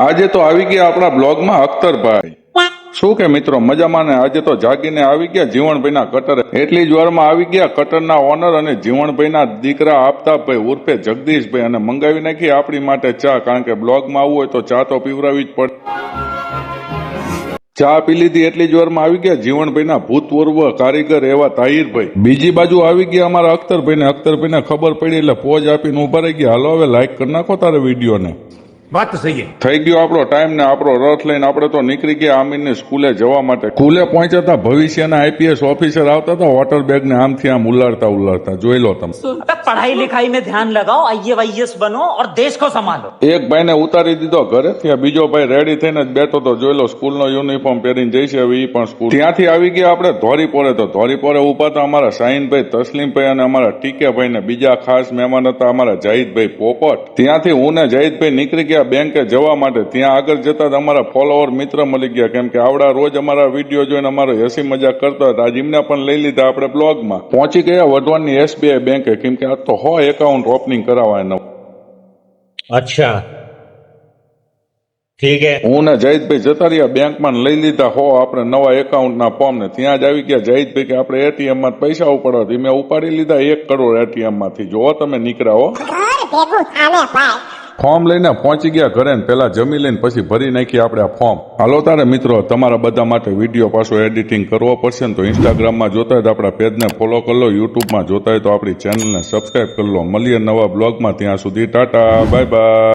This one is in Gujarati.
આજે તો આવી ગયા આપણા બ્લોગમાં અખ્તરભાઈ। શું કે મિત્રો મજામાં ને? આજે તો જાગીને આવી ગયા જીવણભાઈના કટર। એટલી જ વારમાં આવી ગયા કટરના ઓનર અને જીવણભાઈના દીકરા આફતાબભાઈ ઉર્ફે જગદીશભાઈ અને મંગાવી નાખી આપણી માટે ચા, કારણ કે બ્લોગમાં આવવું હોય તો ચા તો પીવરાવી જ પડે। ચા પી લીધી એટલી જ વારમાં આવી ગયા જીવણભાઈના ભૂતપૂર્વ કારીગર એવા તાહિરભાઈ। બીજી બાજુ આવી ગયા અમારા અખ્તરભાઈને ખબર પડી એટલે પોજ આપીને ઉભા રહી ગયા। હાલો હવે લાઈક કરી નાખો તારે વિડીયોને। વાત તો સહી થઈ ગયો આપણો ટાઈમ ને આપણો રથ લઈને આપણે તો નીકળી ગયા આમીરની સ્કૂલે જવા માટે। સ્કૂલે પહોંચ્યા હતા ભવિષ્યના આઈપીએસ ઓફિસર આવતા હતા વોટર બેગ ને આમથી આમ ઉલાડતા જોઈ લો તમે। पढ़ाई लिखाई में ध्यान लगाओ, आईएएस बनो और देश को संभालो। એક ભાઈને ઉતારી દીધો ઘરે, ત્યાં બીજો ભાઈ રેડી થઈને જ બેઠો તો જોઈ લો સ્કૂલનો યુનિફોર્મ પહેરીને જઈશે હવે ઈ પણ સ્કૂલ। ત્યાંથી આવી ગયા આપણે ધોરીપોરે, તો ધોરીપોરે ઉભા હતા અમારા શાહીનભાઈ, તસલીમભાઈ અને અમારા ટીકેભાઈ ને બીજા ખાસ મહેમાન હતા અમારા જાહિદભાઈ પોપટ। ત્યાંથી હું ને જાહિદભાઈ નીકળી ગયા બેંકે જવા માટે। ત્યાં આગળ જતા જ અમારા ફોલોવર મિત્ર મળી ગયા, કેમ કે આવડા રોજ અમારા વિડીયો જોઈને અમારો હસી મજાક કરતા હતા। આજ એમને પણ લઈ લીધા આપણે બ્લોગમાં। પહોંચી ગયા વઢવાણની એસબીઆઈ બેંકે, કેમ કે આ તો એકાઉન્ટ ઓપનિંગ કરાવવાના। अच्छा ठीक है। હું ને જાહિદભાઈ જતા રહ્યા બેંકમાં લઈ લીધા આપણે નવા એકાઉન્ટના ફોર્મ ને। ત્યાં જ આવી ગયા જાહિદભાઈ કે આપણે એટીએમ માં પૈસા ઉપાડવા, મેં ઉપાડી લીધા 1 કરોડ એટીએમ માંથી। જો તમે નીકળ્યા ફોર્મ લઈને પહોંચી ગયા ઘરે ને પેલા જમી લઈને પછી ભરી નાખી આપણે આ ફોર્મ। હાલો તારે મિત્રો તમારા બધા માટે વિડીયો પાછો એડિટિંગ કરવો પડશે ને, તો ઇન્સ્ટાગ્રામમાં જોતા હોય તો આપણા પેજને ફોલો કરી લો, યુટ્યુબમાં જોતા હોય તો આપણી ચેનલને સબસ્ક્રાઇબ કરી લો। મળીએ નવા બ્લોગમાં, ત્યાં સુધી ટાટા બાય બાય।